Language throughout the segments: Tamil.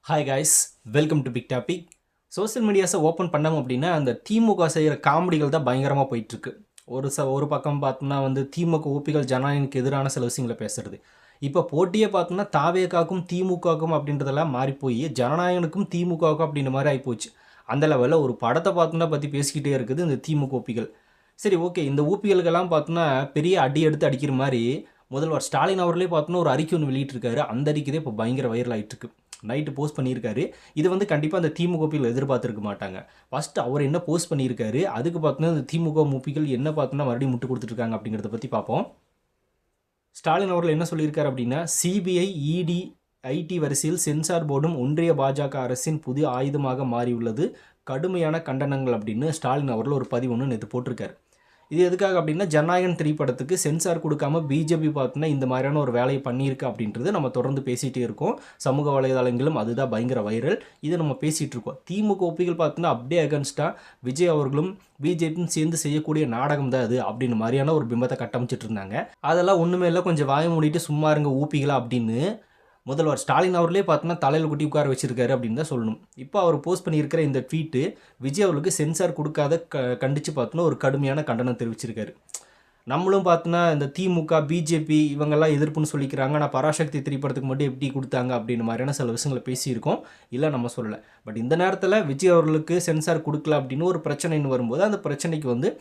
Hi guys, welcome to big topic. Social மீடியாஸை ஓப்பன் பண்ணோம் அப்படின்னா அந்த திமுக செய்கிற காமெடிகள் தான் பயங்கரமாக போயிட்டுருக்கு. ஒரு பக்கம் பார்த்தோம்னா திமுக ஓபிகள் ஜனநாயகனுக்கு எதிரான சில விஷயங்களை பேசுறது. இப்போ போட்டியே பார்த்தோம்னா தாவேக்காக்கும் திமுகவுக்கும் அப்படின்றதெல்லாம் மாறி போய் ஜனநாயகனுக்கும் திமுகவுக்கும் அப்படின்ற மாதிரி ஆகிப்போச்சு. அந்த லெவலில் ஒரு படத்தை பார்த்தோம்னா பற்றி பேசிக்கிட்டே இருக்குது இந்த திமுக ஓபிகள். சரி, ஓகே, இந்த ஊபிகளுக்கெல்லாம் பார்த்தோன்னா பெரிய அடி எடுத்து அடிக்கிற மாதிரி முதல்வர் ஸ்டாலின் அவர்களே பார்த்தோன்னா ஒரு அறிக்கை ஒன்று வெளியிட்டிருக்காரு. அந்த அறிக்கை தான் இப்போ பயங்கர வைரல் ஆகிட்டு இருக்கு. நைட்டு போஸ்ட் பண்ணியிருக்காரு. இது கண்டிப்பாக அந்த திமுக ஓபிகள் எதிர்பார்த்துருக்க மாட்டாங்க. ஃபஸ்ட்டு அவர் என்ன போஸ்ட் பண்ணியிருக்காரு, அதுக்கு பார்த்தோன்னா இந்த திமுக மூப்பிகள் என்ன பார்த்தோன்னா மறுபடியும் முட்டு கொடுத்துட்ருக்காங்க அப்படிங்கிறத பற்றி பார்ப்போம். ஸ்டாலின் அவர்கள் என்ன சொல்லியிருக்காரு அப்படின்னா, சிபிஐ, இடி, ஐடி வரிசையில் சென்சார் போர்டும் ஒன்றிய பாஜக அரசின் புதிய ஆயுதமாக மாறியுள்ளது, கடுமையான கண்டனங்கள் அப்படின்னு ஸ்டாலின் அவர்கள் ஒரு பதிவு ஒன்று நேற்று போட்டிருக்காரு. இது எதுக்காக அப்படின்னா, ஜனநாயகன் திரைப்படத்துக்கு சென்சார் கொடுக்காம பிஜேபி பார்த்தோன்னா இந்த மாதிரியான ஒரு வேலையை பண்ணியிருக்கு அப்படின்றது நம்ம தொடர்ந்து பேசிகிட்டே இருக்கோம். சமூக வலைதளங்களும் அதுதான் பயங்கர வைரல். இதை நம்ம பேசிகிட்டு இருக்கோம். திமுக ஒப்பிகள் பார்த்தோன்னா அப்படியே அகன்ஸ்டாக விஜய் அவர்களும் பிஜேபியும் சேர்ந்து செய்யக்கூடிய நாடகம் தான் அது அப்படின்னு மாதிரியான ஒரு பிம்பத்தை கட்டமைச்சிட்டு இருந்தாங்க. அதெல்லாம் ஒன்றுமே இல்லை, கொஞ்சம் வாய மூடிட்டு சும்மா இருங்க ஊப்பிகளா அப்படின்னு முதல்வர் ஸ்டாலின் அவர்களே பார்த்தோன்னா தலையில் குட்டி உட்கார வச்சிருக்காரு அப்படின்னு தான் சொல்லணும். இப்போ அவர் போஸ்ட் பண்ணியிருக்கிற இந்த ட்வீட்டு விஜய் அவர்களுக்கு சென்சார் கொடுக்காத கண்டித்து பார்த்தோன்னா ஒரு கடுமையான கண்டனம் தெரிவிச்சிருக்காரு. நம்மளும் பார்த்தோன்னா இந்த திமுக, பிஜேபி இவங்கெல்லாம் எதிர்ப்புன்னு சொல்லிக்கிறாங்க. ஆனால் பராசக்தி திரைப்படத்துக்கு மட்டும் எப்படி கொடுத்தாங்க அப்படின்னு மாதிரியான சில விஷயங்களை பேசியிருக்கோம். இல்லை, நம்ம சொல்லலை. பட் இந்த நேரத்தில் விஜய் அவர்களுக்கு சென்சார் கொடுக்கல அப்படின்னு ஒரு பிரச்சனைன்னு வரும்போது அந்த பிரச்சனைக்கு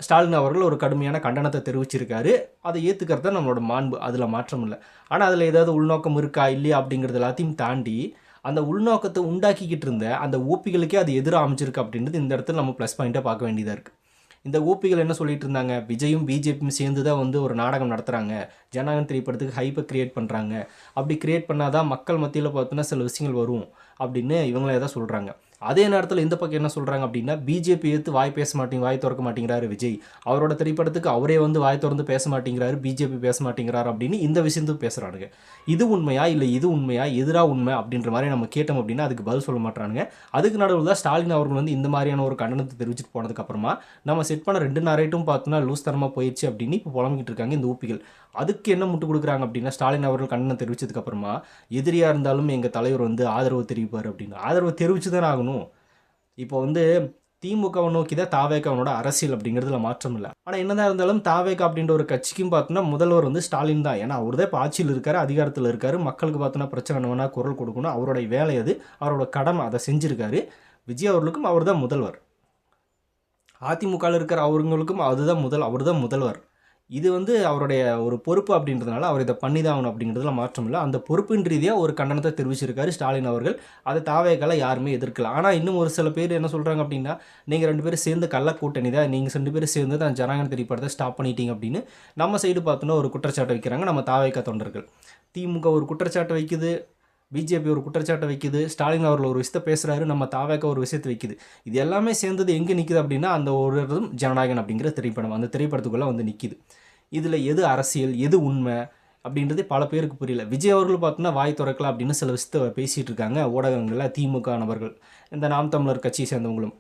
ஸ்டாலின் அவர்கள் ஒரு கடுமையான கண்டனத்தை தெரிவிச்சிருக்காரு. அதை ஏற்றுக்கிறது தான் நம்மளோட மாண்பு, அதில் மாற்றம் இல்லை. ஆனால் அதில் ஏதாவது உள்நோக்கம் இருக்கா இல்லையா அப்படிங்கிறது எல்லாத்தையும் தாண்டி அந்த உள்நோக்கத்தை உண்டாக்கிக்கிட்டு இருந்த அந்த ஓபிகளுக்கே அது எதிராக அமைச்சிருக்கு அப்படின்றது இந்த இடத்துல நம்ம ப்ளஸ் பாயிண்ட்டாக பார்க்க வேண்டியதாக இருக்குது. இந்த ஓபிகள் என்ன சொல்லிட்டு இருந்தாங்க, விஜயும் பிஜேபியும் சேர்ந்து தான் ஒரு நாடகம் நடத்துகிறாங்க, ஜனநாயகன் திரைப்படத்துக்கு ஹைப்பை கிரியேட் பண்ணுறாங்க, அப்படி கிரியேட் பண்ணாதான் மக்கள் மத்தியில் பார்த்தோன்னா சில விஷயங்கள் வரும் அப்படின்னு இவங்களே தான் சொல்கிறாங்க. அதே நேரத்தில் இந்த பக்கம் என்ன சொல்கிறாங்க அப்படின்னா, பிஜேபி எடுத்து வாய் திறக்க மாட்டேங்கிறாரு விஜய், அவரோட திரைப்படத்துக்கு அவரே வாய் திறந்து பேச மாட்டேங்கிறாரு, பிஜேபி பேச மாட்டேங்கிறாரு அப்படின்னு இந்த விஷயத்தும் பேசுகிறானுங்க. இது உண்மையா இல்லை இது உண்மையா எதிராக உண்மை அப்படின்ற மாதிரி நம்ம கேட்டோம் அப்படின்னா அதுக்கு பதில் சொல்ல மாட்டானுங்க. அதுக்கு நடுவில் தான் ஸ்டாலின் அவர்கள் இந்த மாதிரியான ஒரு கண்டனத்தை தெரிவிச்சுட்டு போனதுக்கப்புறமா நம்ம செட் பண்ண 2 நரேட்டும் பார்த்தோன்னா லூஸ் தரமாக போயிடுச்சு அப்படின்னு இப்போ புலம்பிக்கிட்டு இருக்காங்க இந்த ஊப்பிகள். அதுக்கு என்ன முட்டு கொடுக்குறாங்க அப்படின்னா, ஸ்டாலின் அவர்கள் கண்டனம் தெரிவித்ததுக்கப்புறமா எதிரியாக இருந்தாலும் எங்கள் தலைவர் ஆதரவு தெரிவிப்பார் அப்படின்னு. ஆதரவு தெரிவித்து தானே ஆகணும். இப்போ திமுகவை நோக்கி தான் தாவேக்காவனோட அரசியல் அப்படிங்கிறதுல மாற்றம் இல்லை. ஆனால் என்னதான் இருந்தாலும் தாவேக்கா அப்படின்ற ஒரு கட்சிக்கும் பார்த்தோன்னா முதல்வர் ஸ்டாலின் தான். ஏன்னா அவர் தான் இப்போ ஆட்சியில் இருக்காரு, அதிகாரத்தில் இருக்காரு. மக்களுக்கு பார்த்தோன்னா பிரச்சனை வேணால் குரல் கொடுக்கணும், அவருடைய வேலை அது, அவரோட கடமை, அதை செஞ்சுருக்காரு. விஜய் அவர்களுக்கும் அவர் தான் முதல்வர். அதிமுகவில் இருக்கிற அவங்களுக்கும் அவர் தான் முதல்வர். இது அவருடைய ஒரு பொறுப்பு அப்படின்றதுனால அவர் இதை பண்ணி தான் ஆகணும் அப்படிங்கிறதுல மாற்றம் இல்லை. அந்த பொறுப்பின் ரீதியாக ஒரு கண்டனத்தை தெரிவிச்சிருக்காரு ஸ்டாலின் அவர்கள். அதை தாவேக்கால யாருமே எதிர்க்கல. ஆனால் இன்னும் ஒரு சில பேர் என்ன சொல்கிறாங்க அப்படின்னா, நீங்கள் 2 பேரும் சேர்ந்து கள்ள கூட்டணி தான், நீங்கள் 2 பேரும் சேர்ந்து தான் ஜனநாயகன் திரைப்படத்தை ஸ்டாப் பண்ணிட்டீங்க அப்படின்னு நம்ம சைடு பார்த்தோன்னா ஒரு குற்றச்சாட்டை வைக்கிறாங்க நம்ம தாவேக்கா தொண்டர்கள். திமுக ஒரு குற்றச்சாட்டை வைக்குது, பிஜேபி ஒரு குற்றச்சாட்டை வைக்குது, ஸ்டாலின் அவர்கள் ஒரு விஷயத்தை பேசுகிறாரு, நம்ம தாவேக்கா ஒரு விஷயத்தை வைக்குது. இது எல்லாமே சேர்ந்தது எங்கே நிற்குது அப்படின்னா அந்த ஒரு ஜனநாயகன் அப்படிங்கிற திரைப்படம் அந்த திரைப்படத்துக்குள்ளே நிற்கிது. இதில் எது அரசியல் எது உண்மை அப்படின்றது பல பேருக்கு புரியல. விஜய் அவர்கள் பார்த்தோன்னா வாய் திறக்கலாம் அப்படின்னு சில விஷயத்தை பேசிகிட்டு இருக்காங்க ஊடகங்களில் திமுக நபர்கள், இந்த நாம் தமிழர் கட்சியை சேர்ந்தவங்களும்.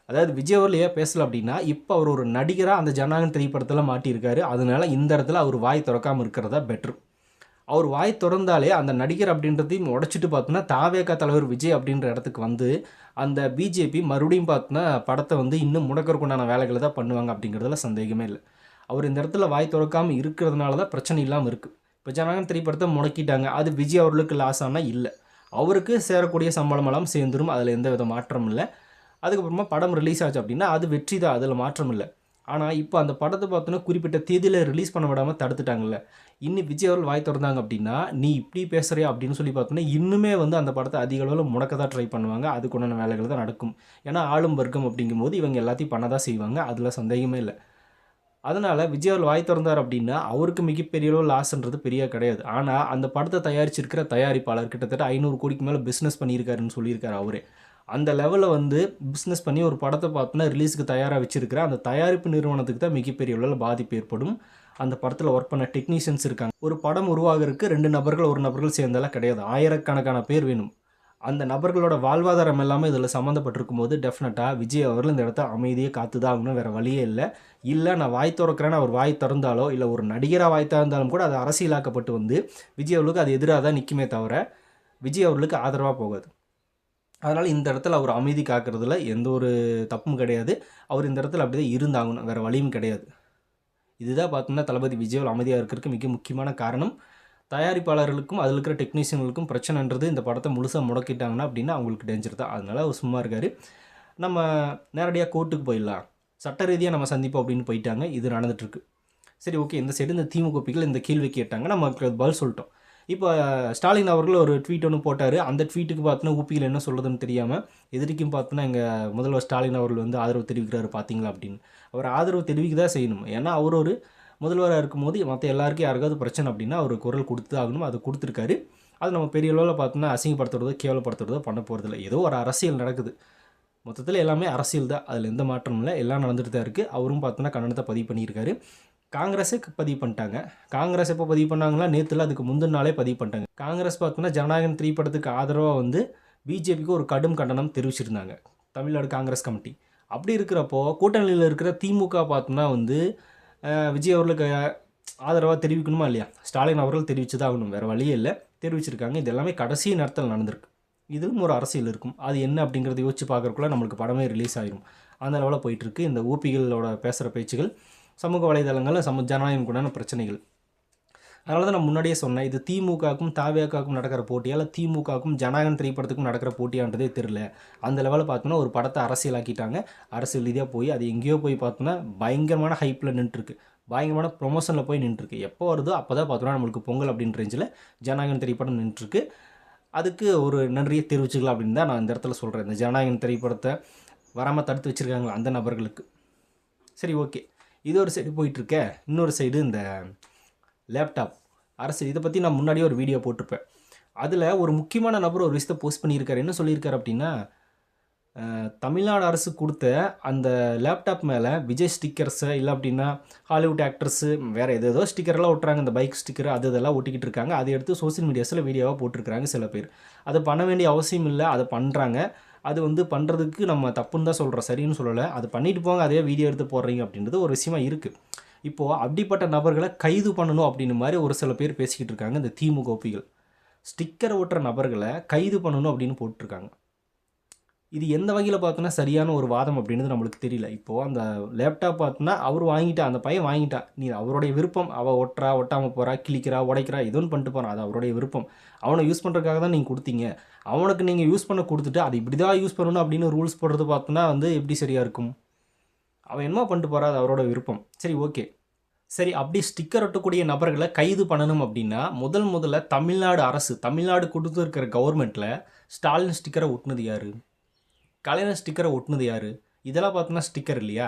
அதாவது விஜய் அவர்கள் ஏன் பேசலை அப்படின்னா, இப்போ அவர் ஒரு நடிகராக அந்த ஜனநாயகன் திரைப்படத்தில் மாட்டியிருக்காரு. அதனால இந்த இடத்துல அவர் வாய் திறக்காமல் இருக்கிறதா பெட்ரு. அவர் வாய் திறந்தாலே அந்த நடிகர் அப்படின்றதையும் உடச்சிட்டு பார்த்தோன்னா தாவேக்கா தலைவர் விஜய் அப்படின்ற இடத்துக்கு அந்த பிஜேபி மறுபடியும் பார்த்தோன்னா படத்தை இன்னும் முடக்கிறதுக்குண்டான வேலைகளை தான் பண்ணுவாங்க அப்படிங்கிறதுல சந்தேகமே இல்லை. அவர் இந்த இடத்துல வாய் திறக்காமல் இருக்கிறதுனால தான் பிரச்சனை இல்லாமல் இருக்குது. இப்போ ஜனநாயகன் திரைப்படத்தை முடக்கிட்டாங்க, அது விஜய் அவர்களுக்கு லாஸ் ஆனால் இல்லை, அவருக்கு சேரக்கூடிய சம்பளமெல்லாம் சேர்ந்துடும், அதில் எந்த வித மாற்றம் இல்லை. அதுக்கப்புறமா படம் ரிலீஸ் ஆச்சு அப்படின்னா அது வெற்றி தான், அதில் மாற்றம் இல்லை. ஆனால் இப்போ அந்த படத்தை பார்த்தோன்னா குறிப்பிட்ட தேதியில் ரிலீஸ் பண்ண விடாமல் தடுத்துட்டாங்கல்ல. இன்னும் விஜய் அவர்கள் வாய் திறந்தாங்க அப்படின்னா, நீ இப்படி பேசுகிறியா அப்படின்னு சொல்லி பார்த்தோன்னா இன்னுமே அந்த படத்தை அதிக அளவில் முடக்க தான் ட்ரை பண்ணுவாங்க. அதுக்குண்டான வேலைகள் தான் நடக்கும். ஏன்னா ஆளும் வர்க்கம் அப்படிங்கும்போது இவங்க எல்லாத்தையும் பண்ண தான் செய்வாங்க, அதில் சந்தேகமே இல்லை. அதனால் விஜய் அவர்கள் வாய் திறந்தார் அப்படின்னா அவருக்கு மிகப்பெரிய அளவு லாஸ்ன்றது பெரிய கிடையாது. ஆனால் அந்த படத்தை தயாரிச்சிருக்கிற தயாரிப்பாளர் கிட்டத்தட்ட 500 கோடிக்கு மேலே பிஸ்னஸ் பண்ணியிருக்காருன்னு சொல்லியிருக்காரு அவரே. அந்த லெவலில் பிஸ்னஸ் பண்ணி ஒரு படத்தை பார்த்தோன்னா ரிலீஸுக்கு தயாராக வச்சுருக்கிற அந்த தயாரிப்பு நிறுவனத்துக்கு தான் மிகப்பெரிய அளவில் பாதிப்பு ஏற்படும். அந்த படத்தில் ஒர்க் பண்ண டெக்னீஷியன்ஸ் இருக்காங்க. ஒரு படம் உருவாகிறதுக்கு 2 நபர்கள் 1 நபர்கள் சேர்ந்தாலாம் கிடையாது, ஆயிரக்கணக்கான பேர் வேணும். அந்த நபர்களோட வாழ்வாதாரம் எல்லாமே இதில் சம்மந்தப்பட்டிருக்கும் போது டெஃபினட்டாக விஜய் அவர்கள் இந்த இடத்த அமைதியை காத்து தான் ஆகணும், வேறு வழியே இல்லை. நான் வாய் திறக்கிறேன்னு அவர் வாய் திறந்தாலோ இல்லை ஒரு நடிகராக வாய் திறந்தாலும் கூட அது அரசியலாக்கப்பட்டு விஜய் அவர்களுக்கு அது எதிராக தான் நிற்குமே தவிர விஜய் அவர்களுக்கு ஆதரவாக போகாது. அதனால் இந்த இடத்துல அவர் அமைதி காக்கிறதுல எந்த ஒரு தப்பும் கிடையாது. அவர் இந்த இடத்துல அப்படி தான் இருந்தாகணும், வேறு வழியும் கிடையாது. இதுதான் பார்த்தோம்னா தளபதி விஜய் அமைதியாக இருக்கிறதுக்கு மிக முக்கியமான காரணம். தயாரிப்பாளர்களுக்கும் அதில் இருக்கிற டெக்னீஷியன்களுக்கும் பிரச்சனைன்றது இந்த படத்தை முழுசாக முடக்கிட்டாங்கன்னா அப்படின்னா அவங்களுக்கு டேஞ்சர் தான். அதனால் அவர் சும்மா இருக்கார். நம்ம நேரடியாக கோர்ட்டுக்கு போயிடலாம், சட்ட ரீதியாக நம்ம சந்திப்போம் அப்படின்னு போயிட்டாங்க. இது நடந்துகிட்ருக்கு. சரி, ஓகே. இந்த சைடு இந்த திமுகப்பிகள் இந்த கேள்வி கேட்டாங்க, நமக்கு பதில் சொல்லிட்டோம். இப்போ ஸ்டாலின் அவர்கள் ஒரு ட்வீட் ஒன்று போட்டார். அந்த ட்வீட்டுக்கு பார்த்தோன்னா ஊப்பிகள் என்ன சொல்கிறதுன்னு தெரியாமல் எதிர்க்கும் பார்த்தோன்னா எங்கள் முதல்வர் ஸ்டாலின் அவர்கள் வந்து ஆதரவு தெரிவிக்கிறாரு பார்த்தீங்களா அப்படின்னு. அவர் ஆதரவு தெரிவிக்க தான் செய்யணும். ஏன்னா அவர் ஒரு முதல்வராக இருக்கும்போது மற்ற எல்லாருக்கும் யாருக்காவது பிரச்சனை அப்படின்னா அவர் குரல் கொடுத்து ஆகணும். அது கொடுத்துருக்காரு. அது நம்ம பெரிய அளவில் பார்த்தோன்னா அசிங்கப்படுத்துறதோ கேவலப்படுத்துறதோ பண்ண போகிறதில்ல. ஏதோ ஒரு அரசியல் நடக்குது. மொத்தத்தில் எல்லாமே அரசியல் தான், அதில் எந்த மாற்றமும் இல்லை. எல்லாம் நடந்துட்டு தான் இருக்குது. அவரும் பார்த்தோன்னா கண்டனத்தை பதிவு பண்ணியிருக்காரு. காங்கிரஸே பதிவு பண்ணிட்டாங்க. காங்கிரஸ் எப்போ பதிவு பண்ணாங்களா? நேற்றுல அதுக்கு முந்தின நாளே பதிவு பண்ணிட்டாங்க. காங்கிரஸ் பார்த்தோன்னா ஜனநாயகன் 3 படத்துக்கு ஆதரவாக வந்து பிஜேபிக்கு ஒரு கடும் கண்டனம் தெரிவிச்சிருந்தாங்க தமிழ்நாடு காங்கிரஸ் கமிட்டி. அப்படி இருக்கிறப்போ கூட்டணியில் இருக்கிற திமுக பார்த்தோன்னா வந்து விஜய் அவர்களுக்கு ஆதரவாக தெரிவிக்கணுமா இல்லையா? ஸ்டாலின் அவர்கள் தெரிவித்து தான் ஆகணும், வேறு வழியே இல்லை. தெரிவிச்சிருக்காங்க. இது எல்லாமே கடைசி நேரத்தில் நடந்திருக்கு. இதுவும் ஒரு அரசியல் இருக்கும். அது என்ன அப்படிங்கிறத யோசிச்சு பார்க்குறக்குள்ள நம்மளுக்கு படமே ரிலீஸ் ஆகிடும். அந்த லெவலில் போயிட்டுருக்கு இந்த ஊபிகளோட பேசுகிற பேச்சுகள், சமூக வலைதளங்களில் ஜனநாயகம் கூடான பிரச்சனைகள். அதனால தான் நான் முன்னாடியே சொன்னேன், இது திமுகவுக்கும் தாவேக்காவுக்கும் நடக்கிற போட்டியா இல்லை திமுகவுக்கும் ஜனநாயகன் 3 படத்துக்கும் நடக்கிற போட்டியான்றதே தெரில. அந்த லெவலில் பார்த்தோன்னா ஒரு படத்தை அரசியலாக்கிட்டாங்க. அரசியல் ரீதியாக போய் அது எங்கேயோ போய் பார்த்தோன்னா பயங்கரமான ஹைப்பில் நின்றுருக்கு, பயங்கரமான ப்ரொமோஷனில் போய் நின்றுருக்கு. எப்போ வருதோ அப்போ தான் பார்த்தோன்னா நம்மளுக்கு பொங்கல் அப்படின்ற ரேஞ்சில் ஜனநாயகன் 3 படம் நின்றுருக்கு. அதுக்கு ஒரு நன்றியை தெரிவிச்சுக்கலாம் அப்படின்னு தான் நான் இந்த இடத்துல சொல்கிறேன். இந்த ஜனநாயகன் 3 படத்தை வராமல் தடுத்து வச்சுருக்காங்களா அந்த நபர்களுக்கு. சரி, ஓகே. இது ஒரு சைடு போயிட்டுருக்க. இன்னொரு சைடு இந்த லேப்டாப் அரசு, இதை பற்றி நான் முன்னாடியே ஒரு வீடியோ போட்டிருப்பேன். அதில் ஒரு முக்கியமான நபர் ஒரு விஷயத்தை போஸ்ட் பண்ணியிருக்காரு. என்ன சொல்லியிருக்காரு அப்படின்னா, தமிழ்நாடு அரசு கொடுத்த அந்த லேப்டாப் மேலே விஜய் ஸ்டிக்கர்ஸை இல்லை அப்படின்னா ஹாலிவுட் ஆக்டர்ஸு வேறு ஏதோ ஸ்டிக்கரெல்லாம் ஒட்டுறாங்க, இந்த பைக் ஸ்டிக்கர் அது இதெல்லாம் ஒட்டிக்கிட்டு இருக்காங்க. அதை எடுத்து சோசியல் மீடியாஸில் வீடியோவாக போட்டிருக்கிறாங்க சில பேர். அதை பண்ண வேண்டிய அவசியம் இல்லை, அதை பண்ணுறாங்க. அது வந்து பண்ணுறதுக்கு நம்ம தப்புன்னு தான் சொல்கிறோம், சரின்னு சொல்லலை. அது பண்ணிட்டு போங்க, அதே வீடியோ எடுத்து போடுறீங்க அப்படின்றது ஒரு விஷயமா இருக்குது. இப்போது அப்படிப்பட்ட நபர்களை கைது பண்ணணும் அப்படின்னு மாதிரி ஒரு சில பேர் பேசிக்கிட்டு இருக்காங்க. இந்த திமுக ஒப்பிகள் ஸ்டிக்கர் ஓட்டுற நபர்களை கைது பண்ணணும் அப்படின்னு போட்டிருக்காங்க. இது எந்த வகையில் பார்த்தோன்னா சரியான ஒரு வாதம் அப்படின்றது நம்மளுக்கு தெரியல. இப்போது அந்த லேப்டாப் பார்த்தோன்னா அவர் வாங்கிட்டா, அந்த பையன் வாங்கிட்டா, நீ அவருடைய விருப்பம். அவள் ஒட்டுறா, ஒட்டாமல் போகிறா, கிழிக்கிறா, உடைக்கிறா, எதுவும் பண்ணிட்டு போகிறான், அது அவருடைய விருப்பம். அவனை யூஸ் பண்ணுறதுக்காக தான் நீங்கள் கொடுத்தீங்க. அவனுக்கு நீங்கள் யூஸ் பண்ண கொடுத்துட்டு அது இப்படி தான் யூஸ் பண்ணணும் அப்படின்னு ரூல்ஸ் போடுறது பார்த்தோன்னா வந்து எப்படி சரியாக இருக்கும்? அவன் என்னமோ பண்ணிட்டு போகிறா, அது அவரோட விருப்பம். சரி, ஓகே. சரி, அப்படி ஸ்டிக்கர் ஒட்டக்கூடிய நபர்களை கைது பண்ணணும் அப்படின்னா முதல்ல தமிழ்நாடு அரசு, தமிழ்நாடு கொடுத்துருக்கிற கவர்மெண்ட்டில் ஸ்டாலின் ஸ்டிக்கரை ஒட்டினது யார்? கலைஞர் ஸ்டிக்கரை ஒட்டினது யார்? இதெல்லாம் பார்த்தோன்னா ஸ்டிக்கர் இல்லையா?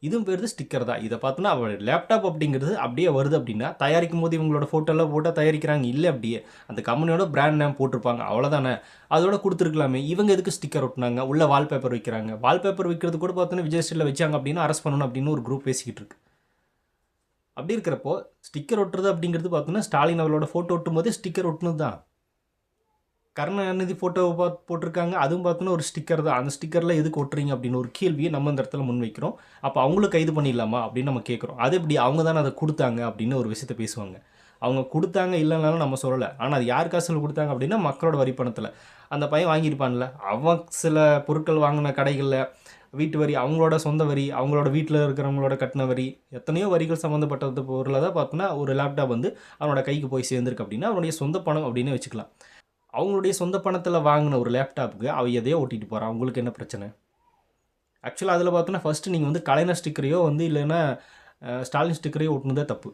இதுவும் பேர் ஸ்டிக்கர் தான். இதை பார்த்தோன்னா அவள் லேப்டாப் அப்படிங்கிறது அப்படியே வருது அப்படின்னா தயாரிக்கும் போது இவங்களோட ஃபோட்டோலாம் போட்டால் தயாரிக்கிறாங்க இல்லை, அப்படியே அந்த கம்பெனியோட பிராண்ட் நேம் போட்டிருப்பாங்க, அவ்வளோதானே. அதோட கொடுத்துருக்கலாமே. இவங்க எதுக்கு ஸ்டிக்கர் ஒட்டினாங்க? உள்ள வால்பேப்பர் வைக்கிறாங்க. வால்பேப்பர் வைக்கிறது கூட பார்த்தோன்னா விஜய் ஸ்டில்ல வச்சாங்க அப்படின்னா அரெஸ்ட் பண்ணணும் அப்படின்னு ஒரு குரூப் பேசிக்கிட்டு இருக்கு. அப்படி இருக்கிறப்போ ஸ்டிக்கர் ஒட்டுறது அப்படிங்கிறது பார்த்தோன்னா ஸ்டாலின் அவர்களோட ஃபோட்டோ ஒட்டும் போதே ஸ்டிக்கர் ஒட்டுனது தான். கருணாநிதி ஃபோட்டோவை போட்டிருக்காங்க, அதுவும் பார்த்தோன்னா ஒரு ஸ்டிக்கர் தான். அந்த ஸ்டிக்கரில் எதுக்கு ஒட்டுறீங்க அப்படின்னு ஒரு கேள்வியை நம்ம இந்த இடத்துல முன்வைக்கிறோம். அப்போ அவங்களும் கைது பண்ணிடலாமா அப்படின்னு நம்ம கேட்குறோம். அது எப்படி அவங்க தானே அதை கொடுத்தாங்க அப்படின்னு ஒரு விஷயத்த பேசுவாங்க. அவங்க கொடுத்தாங்க இல்லைனாலும் நம்ம சொல்லலை. ஆனால் அது யார் காசில் கொடுத்தாங்க அப்படின்னா மக்களோட வரி பணத்தில். அந்த பையன் வாங்கியிருப்பான்ல, அவன் சில பொருட்கள் வாங்கின கடைகளில் வீட்டு வரி, அவங்களோட சொந்த வரி, அவங்களோட வீட்டில் இருக்கிறவங்களோட கட்டின வரி, எத்தனையோ வரிகள் சம்மந்தப்பட்டது பொருளை தான் பார்த்தோன்னா ஒரு லேப்டாப் வந்து அவனோட கைக்கு போய் சேர்ந்துருக்கு அப்படின்னா அவனுடைய சொந்த பணம் அப்படின்னு வச்சுக்கலாம். அவங்களுடைய சொந்த பணத்தில் வாங்கின ஒரு லேப்டாப்புக்கு அவள் எதையோ ஓட்டிகிட்டு போகிறான், அவங்களுக்கு என்ன பிரச்சனை? ஆக்சுவலாக அதில் பார்த்தோன்னா ஃபஸ்ட்டு நீங்கள் வந்து கலைஞர் ஸ்டிக்கரையோ வந்து இல்லைன்னா ஸ்டாலின் ஸ்டிக்கரையோ ஓட்டுனதே தப்பு.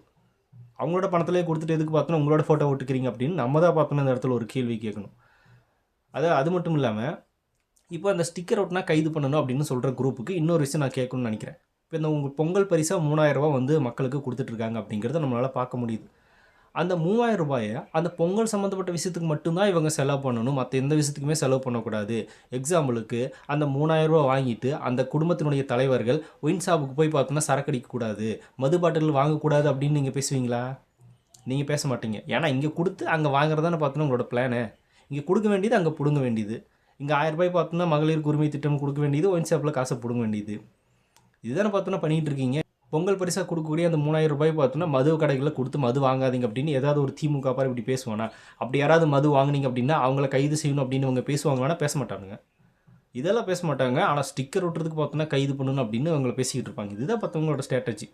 அவங்களோட பணத்திலே கொடுத்துட்டு எதுக்கு பார்த்தோன்னா உங்களோட ஃபோட்டோ ஓட்டுக்கிறீங்க அப்படின்னு நம்ம தான் பார்த்தோன்னா இந்த இடத்துல ஒரு கேள்வி கேட்கணும். அது மட்டும் இல்லாமல் இப்போ அந்த ஸ்டிக்கர் ஒட்டினா கைது பண்ணணும் அப்படின்னு சொல்கிற குரூப்புக்கு இன்னொரு விஷயம் நான் கேட்கணும்னு நினைக்கிறேன். இப்போ இந்த உங்கள் பொங்கல் பரிசாக 3000 ரூபா வந்து மக்களுக்கு கொடுத்துட்ருக்காங்க அப்படிங்கிறத நம்மளால் பார்க்க முடியுது. அந்த 3000 ரூபாயை அந்த பொங்கல் சம்மந்தப்பட்ட விஷயத்துக்கு மட்டும்தான் இவங்க செலவு பண்ணணும், மற்ற எந்த விஷயத்துக்குமே செலவு பண்ணக்கூடாது. எக்ஸாம்பிளுக்கு அந்த 3000 ரூபா வாங்கிட்டு அந்த குடும்பத்தினுடைய தலைவர்கள் ஒயின் ஷாப்புக்கு போய் பார்த்தோன்னா சரக்கு அடிக்கக்கூடாது, மது பாட்டில் வாங்கக்கூடாது அப்படின்னு நீங்கள் பேசுவீங்களா? நீங்கள் பேச மாட்டீங்க. ஏன்னா இங்கே கொடுத்து அங்கே வாங்குறதானே பார்த்தோன்னா உங்களோட பிளானு. இங்கே கொடுக்க வேண்டியது அங்கே பிடுங்க வேண்டியது. இங்கே 1000 ரூபாய் பார்த்தோன்னா மகளிர் உரிமை திட்டம் கொடுக்க வேண்டியது, ஒயின் ஷாப்பில் காசை பிடுங்க வேண்டியது. இதுதானே பார்த்தோன்னா பண்ணிகிட்டு இருக்கீங்க. பொங்கல் பரிசாக கொடுக்கக்கூடிய அந்த 3000 ரூபாய் பார்த்தோன்னா மது கடைகளில் கொடுத்து மது வாங்காதீங்க அப்படின்னு ஏதாவது ஒரு திமுக பாரு இப்படி பேசுவானா? அப்படி யாராவது மது வாங்குனீங்க அப்படின்னா அவங்கள கைது செய்யணும் அப்படின்னு இவங்க பேசுவாங்களான்னா பேச மாட்டானுங்க. இதெல்லாம் பேச மாட்டாங்க. ஆனால் ஸ்டிக்கர் ஒட்டுறதுக்கு பார்த்தோன்னா கைது பண்ணணும் அப்படின்னு அவங்கள பேசிக்கிட்டு இருப்பாங்க. இதுதான் பார்த்தவங்களோட ஸ்ட்ராட்டஜி.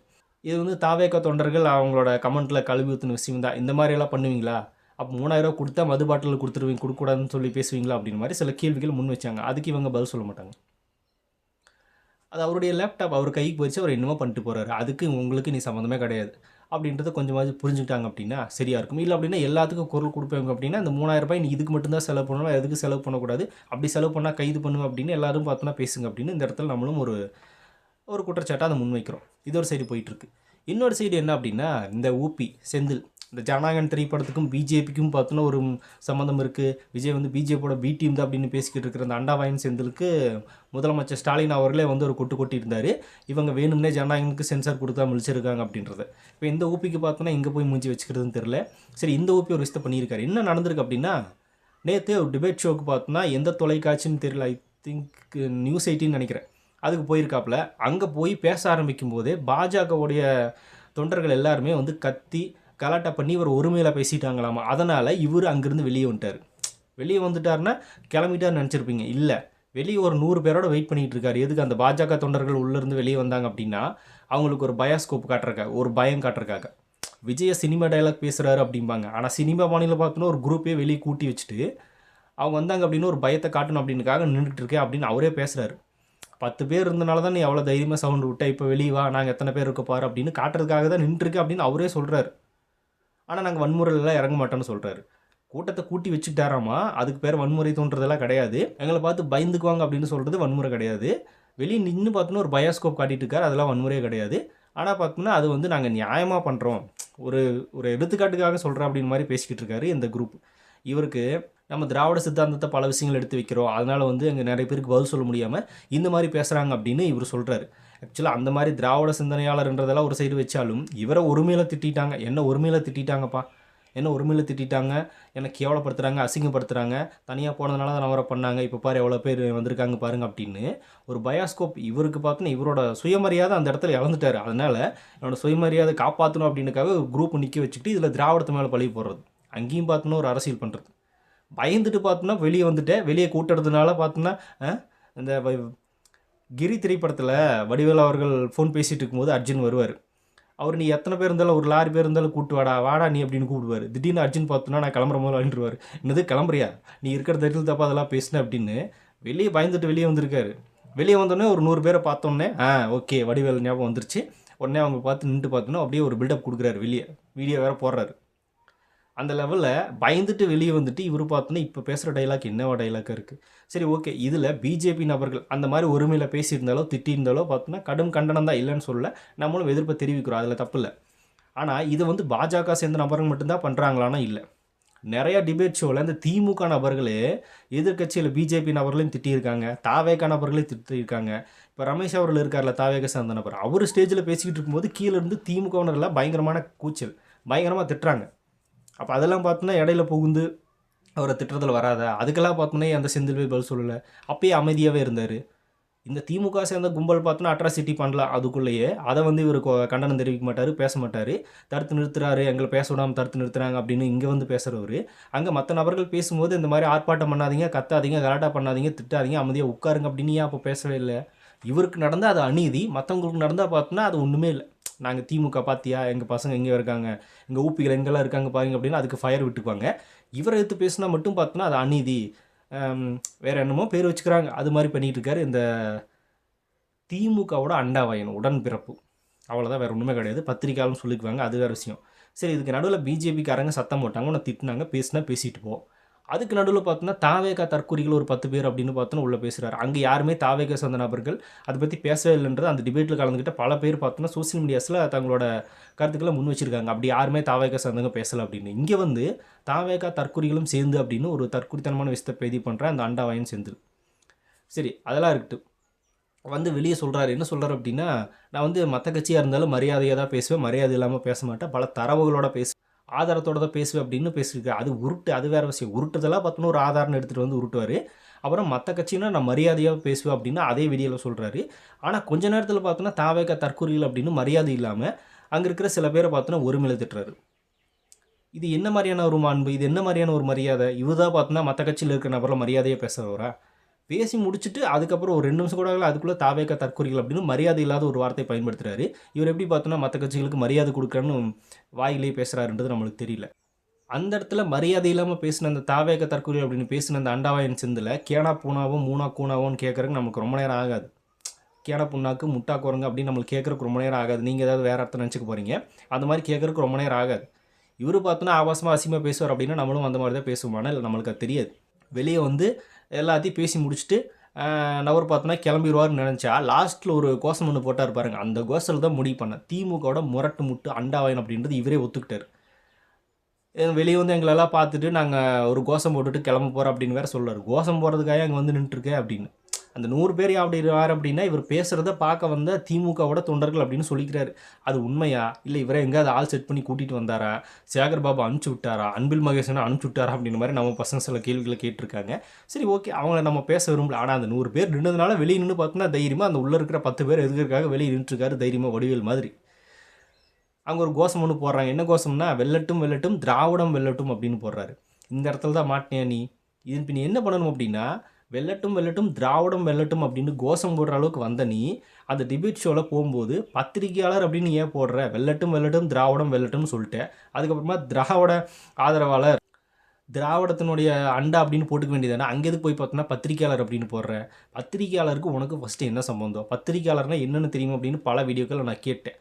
இது வந்து தாவேகா தொண்டர்கள் அவங்களோட கமெண்ட்டில் கழுவி ஊற்றின விஷயம் தான். இந்த மாதிரியெல்லாம் பண்ணுவீங்களா? அப்போ 3000 கொடுத்தா மது பாட்டில் கொடுத்துருவீங்க, கொடுக்கக்கூடாதுன்னு சொல்லி பேசுவீங்களா அப்படின்னு மாதிரி சில கேள்விகள் முன் வச்சாங்க. அதுக்கு இவங்க பதில் சொல்ல மாட்டாங்க. அது அவருடைய லேப்டாப் அவர் கைக்கு போயிடுச்சு, அவர் என்னமோ பண்ணிட்டு போகிறாரு. அதுக்கு உங்களுக்கு நீ சம்மந்தமே கிடையாது அப்படின்றத கொஞ்சமாவது புரிஞ்சுக்கிட்டாங்க அப்படின்னா சரியாக இருக்கும். இல்லை அப்படின்னா எல்லாத்துக்கும் குரல் கொடுப்பாங்க அப்படின்னா அந்த 3000 ரூபாய் நீ இதுக்கு மட்டும்தான் செலவு பண்ணணும், எதுக்கு செலவு பண்ணக்கூடாது, அப்படி செலவு பண்ணால் கைது பண்ணுவேன் அப்படின்னு எல்லாரும் பார்த்தோன்னா பேசுங்க அப்படின்னு இந்த இடத்துல நம்மளும் ஒரு ஒரு குற்றச்சாட்டை அதை முன்வைக்கிறோம். இது ஒரு சைடு போயிட்டுருக்கு. இன்னொரு சைடு என்ன அப்படின்னா இந்த ஊபி செந்தில் இந்த ஜனநாயகன் திரைப்படத்துக்கும் பிஜேபிக்கும் பார்த்தோன்னா ஒரு சம்மந்தம் இருக்குது. விஜய் வந்து பிஜேபியோட பி டீம் தான் அப்படின்னு பேசிக்கிட்டு இருக்கிற அந்த அண்டாவாயன் செந்திலுக்கு முதலமைச்சர் ஸ்டாலின் அவர்களே வந்து ஒரு கொட்டி இருந்தார். இவங்க வேணும்னே ஜனநாயகனுக்கு சென்சார் கொடுத்தா முழிச்சிருக்காங்க அப்படின்றத. இப்போ இந்த ஊபிக்கு பார்த்தோன்னா எங்கே போய் மூஞ்சி வச்சுக்கிறதுன்னு தெரில. சரி, இந்த ஊபி ஒரு விஷயத்தை பண்ணியிருக்காரு. என்ன நடந்திருக்கு அப்படின்னா, நேற்று ஒரு டிபேட் ஷோக்கு பார்த்தோன்னா எந்த தொலைக்காட்சின்னு தெரியல, ஐ திங்க் நியூஸ் 18 நினைக்கிறேன், அதுக்கு போயிருக்காப்புல. அங்கே போய் பேச ஆரம்பிக்கும் போதே பாஜகவுடைய தொண்டர்கள் எல்லாருமே வந்து கத்தி கலாட்டா பண்ணி இவர் ஒருமையில் பேசிட்டாங்களாமா. அதனால் இவர் அங்கேருந்து வெளியே வந்துட்டார். வெளியே வந்துட்டார்னா கிளம்பிட்டார்னு நினச்சிருப்பீங்க. இல்லை, வெளியே ஒரு 100 பேரோட வெயிட் பண்ணிகிட்டு இருக்காரு. எதுக்கு? அந்த பாஜக தொண்டர்கள் உள்ளேருந்து வெளியே வந்தாங்க அப்படின்னா அவங்களுக்கு ஒரு பயாஸ்கோப் காட்டுறக்காக, ஒரு பயம் காட்டுறக்காக. விஜய சினிமா டைலாக் பேசுகிறாரு அப்படிம்பாங்க. ஆனால் சினிமா மாநிலம் பார்த்தோன்னா ஒரு குரூப்பே வெளியே கூட்டி வச்சுட்டு அவங்க வந்தாங்க அப்படின்னு ஒரு பயத்தை காட்டணும் அப்படின்னுக்காக நின்றுட்டு இருக்கேன் அப்படின்னு அவரே பேசுகிறாரு. 10 பேர் இருந்தனால தான் நீ அவ்வளோ தைரியமாக சவுண்டு விட்ட, இப்போ வெளியே வா, நாங்கள் எத்தனை பேர் இருக்க பாரு அப்படின்னு காட்டுறதுக்காக தான் நின்றுருக்கு அப்படின்னு அவரே சொல்கிறாரு. ஆனால் நாங்கள் வன்முறையிலலாம் இறங்க மாட்டோம்னு சொல்கிறாரு. கூட்டத்தை கூட்டி வச்சுக்கிட்டாராமா, அதுக்கு பேர் வன்முறை தோன்றதெல்லாம் கிடையாது. எங்களை பார்த்து பயந்துக்குவாங்க அப்படின்னு சொல்கிறது வன்முறை கிடையாது. வெளியே நின்று பார்த்தோன்னா ஒரு பயோஸ்கோப் காட்டிகிட்டு இருக்காரு, அதெல்லாம் வன்முறையே கிடையாது. ஆனால் பார்த்தோம்னா அது வந்து நாங்கள் நியாயமாக பண்ணுறோம், ஒரு ஒரு எடுத்துக்காட்டுக்காக சொல்கிறேன் அப்படின்னு மாதிரி பேசிக்கிட்டு இருக்காரு இந்த குரூப். இவருக்கு நம்ம திராவிட சித்தாந்தத்தை பல விஷயங்கள் எடுத்து வைக்கிறோம், அதனால் வந்து அங்கே நிறைய பேருக்கு பதில் சொல்ல முடியாமல் இந்த மாதிரி பேசுகிறாங்க அப்படின்னு இவர் சொல்கிறாரு. ஆக்சுவலாக அந்த மாதிரி திராவிட சிந்தனையாளர்ன்றதெல்லாம் ஒரு சைடு வச்சாலும் இவரை ஒருமையில் திட்டாங்க. என்ன ஒருமையில் திட்டாங்கப்பா, என்ன ஒருமையில் திட்டாங்க, என்னை கேவலப்படுத்துகிறாங்க, அசிங்கப்படுத்துகிறாங்க, தனியாக போனதுனால தான் அவரை பண்ணாங்க, இப்போ பாரு எவ்வளோ பேர் வந்திருக்காங்க பாருங்க அப்படின்னு ஒரு பயாஸ்கோப் இவருக்கு பார்த்தோன்னா இவரோட சுயமரியாதை அந்த இடத்துல இழந்துட்டார். அதனால் என்னோட சுயமரியாதை காப்பாற்றணும் அப்படின்னுக்காக ஒரு குரூப் நிற்க வச்சுக்கிட்டு இதில் திராவிடத்து மேலே பழி போடுறது, அங்கேயும் பார்த்தோன்னா ஒரு அரசியல் பண்ணுறது. பயந்துட்டு பார்த்தோன்னா வெளியே வந்துட்டேன், வெளியே கூட்டுறதுனால பார்த்தோன்னா இந்த கிரி திரைப்படத்தில் வடிவேலு அவர்கள் ஃபோன் பேசிகிட்டு இருக்கும்போது அர்ஜுன் வருவார். அவர் நீ எத்தனை பேர் இருந்தாலும் ஒரு லாரி பேர் இருந்தாலும் கூப்பிட்டு வாடா வாடா நீ அப்படின்னு கூப்பிடுவார். திடீர்னு அர்ஜுன் பார்த்தோன்னா நான் கிளம்புற போது வாங்கிட்டுருவார். என்னது கிளம்புறியா, நீ இருக்கிற தைரியத்தில் தப்பா அதெல்லாம் பேசினேன் அப்படின்னு வெளியே பயந்துட்டு வெளியே வந்திருக்காரு. வெளியே வந்தோடனே ஒரு 100 பேரை பார்த்தோன்னே ஓகே வடிவேலு ஞாபகம் வந்துருச்சு. உடனே அவங்க பார்த்து நின்றுட்டு பார்த்தோன்னா அப்படியே ஒரு பில்டப் கொடுக்குறாரு, வெளியே வீடியோ வேறு போடுறாரு. அந்த லெவலில் பயந்துட்டு வெளியே வந்துட்டு இவர் பார்த்தோன்னா இப்போ பேசுகிற டைலாக் என்னவா டைலாக்காக இருக்குது. சரி, ஓகே, இதில் பிஜேபி நபர்கள் அந்த மாதிரி ஒருமையில் பேசியிருந்தாலோ திட்டியிருந்தாலோ பார்த்தோன்னா கடும் கண்டனம் தான், இல்லைன்னு சொல்ல, நம்மளும் எதிர்ப்பை தெரிவிக்கிறோம், அதில் தப்பு இல்லை. ஆனால் இதை வந்து பாஜக சேர்ந்த நபர்கள் மட்டும்தான் பண்ணுறாங்களான்னா இல்லை. நிறையா டிபேட் ஷோவில் இந்த திமுக நபர்களே எதிர்கட்சியில் பிஜேபி நபர்களையும் திட்டியிருக்காங்க, தாவேகா நபர்களையும் திட்டியிருக்காங்க. இப்போ ரமேஷ் அவர்கள் இருக்கார்ல தாவேகா சேர்ந்த நபர், அவர் ஸ்டேஜில் பேசிக்கிட்டு இருக்கும்போது கீழே இருந்து திமுகவினரெல்லாம் பயங்கரமான கூச்சல், பயங்கரமாக திட்டுறாங்க. அப்போ அதெல்லாம் பார்த்தோன்னா இடையில புகுந்து அவரை திட்டுறதுல வராதா? அதுக்கெல்லாம் பார்த்தோன்னே அந்த செந்தில் பதில் சொல்லலை, அப்பயே அமைதியாகவே இருந்தார். இந்த திமுக சேர்ந்த கும்பல் பார்த்தோன்னா அட்ராசிட்டி பண்ணலாம் அதுக்குள்ளேயே, அதை வந்து இவர் கண்டனம் தெரிவிக்க மாட்டார், பேச மாட்டார், தடுத்து நிறுத்துறாரு, எங்களை பேச விடாமல் தடுத்து நிறுத்துறாங்க அப்படின்னு இங்கே வந்து பேசுகிறவர், அங்கே மற்ற நபர்கள் பேசும்போது இந்த மாதிரி ஆர்ப்பாட்டம் பண்ணாதீங்க, கத்தாதீங்க, கலாட்டா பண்ணாதீங்க, திட்டாதீங்க, அமைதியாக உட்காருங்க அப்படின்னு ஏன் அப்போ பேசவே இல்லை? இவருக்கு நடந்தால் அது அநீதி, மற்றவங்களுக்கு நடந்தால் பார்த்தோன்னா அது ஒன்றுமே இல்லை. நாங்கள் திமுக பார்த்தியா, எங்கள் பசங்க எங்கே இருக்காங்க, எங்கள் ஊப்பிகள் எங்கெல்லாம் இருக்காங்க பாருங்க அப்படின்னு அதுக்கு ஃபயர் விட்டுக்குவாங்க. இவரை எடுத்து பேசுனா மட்டும் பார்த்தோன்னா அது அநீதி, வேறு என்னமோ பேர் வச்சுக்கிறாங்க. அது மாதிரி பண்ணிகிட்டு இருக்காரு இந்த திமுகவோட அண்டாவாயன் உடன்பிறப்பு. அவ்வளோதான், வேறு ஒன்றுமே கிடையாது. பத்திரிக்கையாளர்னு சொல்லிக்குவாங்க, அது வேறு விஷயம். சரி, இதுக்கு நடுவில் பிஜேபிக்காரங்க சத்தம் போட்டாங்க, உன்னை திட்டினாங்க, பேசினா பேசிட்டு போ. அதுக்கு நடுவில் பார்த்தோன்னா தாவேகா தற்கொலைகள் ஒரு 10 பேர் அப்படின்னு பார்த்தோன்னா உள்ளே பேசுகிறாரு. அங்கே யாருமே தாவேகா சொந்த நபர்கள் அதை பற்றி பேசவே இல்லைன்றது அந்த டிபேட்டில் கலந்துக்கிட்ட பல பேர் பார்த்தோன்னா சோசியல் மீடியாஸில் தங்களோட கருத்துக்களை முன் வச்சுருக்காங்க. அப்படி யாருமே தாவேகா சேர்ந்தவங்க பேசலை அப்படின்னு. இங்கே வந்து தாவேகா தற்கொலைகளும் சேர்ந்து அப்படின்னு ஒரு தற்கொலைத்தனமான விஷயத்தை பேதி பண்ணுற அந்த அண்டாவாயன் செந்தில். சரி, அதெல்லாம் இருக்கட்டும். வந்து வெளியே சொல்கிறாரு, என்ன சொல்கிறார் அப்படின்னா, நான் வந்து மற்ற கட்சியாக இருந்தாலும் மரியாதையாக தான் பேசுவேன், மரியாதை இல்லாமல் பேச மாட்டேன், பல தரவுகளோட பேசுவேன், ஆதாரத்தோட தான் பேசுவேன் அப்படின்னு பேசியிருக்காரு. அது உருட்டு, அது வேறு விஷயம். உருட்டுதெல்லாம் பார்த்தோன்னா ஒரு ஆதாரம் எடுத்துகிட்டு வந்து உருட்டுவார். அப்புறம் மற்ற கட்சினா நான் மரியாதையாக பேசுவேன் அப்படின்னு அதே வீடியோவில் சொல்கிறாரு. ஆனால் கொஞ்ச நேரத்தில் பார்த்தோன்னா தாவேக தற்கொலைகள் அப்படின்னு மரியாதை இல்லாமல் அங்கே இருக்கிற சில பேரை பார்த்தோன்னா ஒருமையில திட்டுறாரு. இது என்ன மாதிரியான ஒரு மாண்பு, இது என்ன மாதிரியான ஒரு மரியாதை? இவர் தான் பார்த்தோன்னா மற்ற கட்சியில் இருக்கிற நபரில் மரியாதையாக பேசுகிறவரா? பேசி முடிச்சுட்டு அதுக்கப்புறம் ஒரு 2 நிமிஷம் கூட ஆகல, அதுக்குள்ளே தாவேக தற்கொலைகள் அப்படின்னு மரியாதை இல்லாத ஒரு வார்த்தை பயன்படுத்துகிறாரு. இவர் எப்படி பார்த்தோன்னா மற்ற கட்சிகளுக்கு மரியாதை கொடுக்குறேன்னு வாயிலே பேசுகிறாருன்றது நம்மளுக்கு தெரியல. அந்த இடத்துல மரியாதை இல்லாமல் பேசின அந்த தாவேக தற்கொலை அப்படின்னு பேசின அந்த அண்டாவாயன் சிந்தில் கேனா பூனாவும் மூணா கூனாவோன்னு கேட்குறதுக்கு நமக்கு ரொம்ப நேரம் ஆகாது. கேன புண்ணாக்கு முட்டா குரங்கு அப்படின்னு நம்மளுக்கு கேட்குறக்கு ரொம்ப நேரம் ஆகாது. நீங்கள் ஏதாவது வேறு அர்த்தம் நினச்சிக்க போகிறீங்க. அந்த மாதிரி கேட்குறக்கு ரொம்ப நேரம் ஆகாது. இவர் பார்த்தோன்னா ஆபாசமாக அசிங்கமாக பேசுவார் அப்படின்னா நம்மளும் அந்த மாதிரி தான் பேசுவோமானா இல்லை நம்மளுக்கு அது தெரியாது. வெளியே வந்து எல்லாத்தையும் பேசி முடிச்சுட்டு நவர் பார்த்தோன்னா கிளம்பிடுவார்னு நினச்சா லாஸ்ட்டில் ஒரு கோஷம் ஒன்று போட்டார் பாருங்க. அந்த கோஷத்தில் தான் முடிவு பண்ணேன். திமுகவோட முரட்டு முட்டு அண்டாவாயன் அப்படின்றது இவரே ஒத்துக்கிட்டார். வெளியே வந்து எங்களெல்லாம் பார்த்துட்டு நாங்கள் ஒரு கோஷம் போட்டுட்டு கிளம்ப போகிறோம் அப்படின்னு வேறு சொல்கிறார். கோஷம் போகிறதுக்காக அங்கே வந்து நின்றுருக்கேன் அப்படின்னு. அந்த 100 பேர் அப்படி யார் அப்படின்னா இவர் பேசுகிறத பார்க்க வந்த திமுகவோட தொண்டர்கள் அப்படின்னு சொல்லிக்கிறாரு. அது உண்மையா இல்லை இவரை எங்கேயாவது ஆள் செட் பண்ணி கூட்டிகிட்டு வந்தாரா, சேகர் பாபு அனுப்பிச்சி விட்டாரா, அன்பில் மகேசனை அனுப்பிச்சி விட்டாரா அப்படின்ற மாதிரி நம்ம பசங்க சில கேள்விகளை கேட்டிருக்காங்க. சரி ஓகே, அவங்கள நம்ம பேச விரும்பல. ஆனால் அந்த 100 பேர் நின்றதுனால வெளியே நின்று பார்த்தோன்னா தைரியமாக அந்த உள்ளே இருக்கிற 10 பேர் எதுக்கிறதுக்காக வெளியே நின்றுருக்காரு தைரியமாக வடிவேல் மாதிரி. அவங்க ஒரு கோஷம் ஒன்று போடுறாங்க. என்ன கோஷம்னா வெல்லட்டும் வெல்லட்டும் திராவிடம் வெல்லட்டும் அப்படின்னு போடுறாரு. இந்த இடத்துல தான் மாட்டினியா நீ? இது இப்போ நீ என்ன பண்ணணும் அப்படின்னா வெல்லட்டும் வெல்லட்டும் திராவிடம் வெல்லட்டும் அப்படின்னு கோஷம் போடுற அளவுக்கு வந்த நீ அந்த டிபேட் ஷோவில் போகும்போது பத்திரிகையாளர் அப்படின்னு ஏன் போடுற? வெல்லட்டும் வெல்லட்டும் திராவிடம் வெல்லட்டும்னு சொல்லிட்டு அதுக்கப்புறமா திராவிட ஆதரவாளர் திராவிடத்தினுடைய அண்டா அப்படின்னு போட்டுக்க வேண்டியதானே. அங்கே எதுக்கு போய் பார்த்தோன்னா பத்திரிகையாளர் அப்படின்னு போடுற? பத்திரிகையாளருக்கு உனக்கு ஃபஸ்ட்டு என்ன சம்பந்தம்? பத்திரிகையாளர்னா என்னென்னு தெரியும் அப்படின்னு பல வீடியோக்கள் நான் கேட்டேன்.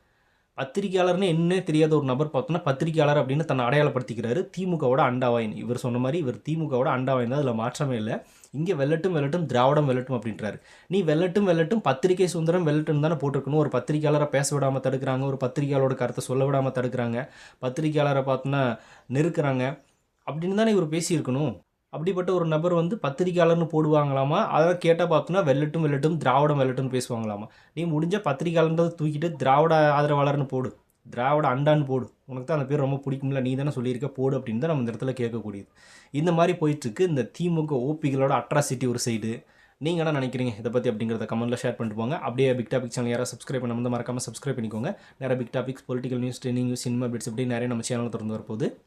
பத்திரிகையாளர்னு என்ன தெரியாத ஒரு நபர் பார்த்தோன்னா பத்திரிகையாளர் அப்படின்னு தன்னை அடையாளப்படுத்திக்கிறாரு. திமுகவோட அண்டாவாயின். இவர் சொன்ன மாதிரி இவர் திமுகவோட அண்டாவாயின் தான், அதில் மாற்றமே இல்லை. இங்கே வெல்லட்டும் வெல்லட்டும் திராவிடம் வெல்லட்டும் அப்படின்றாரு. நீ வெல்லட்டும் வெல்லட்டும் பத்திரிகை சுதந்திரம் வெல்லட்டும் தானே போட்டிருக்கணும். ஒரு பத்திரிகையாளரை பேச விடாமல் தடுக்கிறாங்க, ஒரு பத்திரிகையாளரோட கருத்தை சொல்ல விடாமல் தடுக்கிறாங்க, பத்திரிகையாளரை பார்த்தோன்னா நெருக்கிறாங்க அப்படின்னு தானே இவர் பேசியிருக்கணும். அப்படிப்பட்ட ஒரு நபர் வந்து பத்திரிகையாளர்னு போடுவாங்களாமா. அதை கேட்டால் பார்த்தோன்னா வெல்லட்டும் வெல்லட்டும் திராவிடம் வெல்லட்டும்னு பேசுவாங்களாமா. நீ முடிஞ்ச பத்திரிகையாளர்ன்றதை தூக்கிட்டு திராவிட ஆதரவாளர்னு போடு, திராவிட அண்டான்னு போடு. உனக்கு தான் அந்த பேர் ரொம்ப பிடிக்கும்ல, நீ தானே சொல்லியிருக்க போடு அப்படின்னு தான் நம்ம இந்த இடத்துல கேட்கக்கூடியது. இந்த மாதிரி போயிட்டுருக்கு இந்த திமுக ஓபிகளோட அட்ராசிட்டி ஒரு சைடு. நீங்கள் என்ன நினைக்கிறீங்க இதை பற்றி அப்படிங்கிறத கமெண்ட்டில் ஷேர் பண்ணிட்டு போங்க. அப்படியே பிக் டாபிக் சேனல் யாராவது சப்ஸ்கிரைப் பண்ண வந்து மறக்காமல் சப்ஸ்கிரைப் பண்ணிக்கோங்க. நிறைய big topics, political news, trending news, cinema bits இப்படி நிறைய நம்ம சேனலில் திறந்து வரப்போகுது.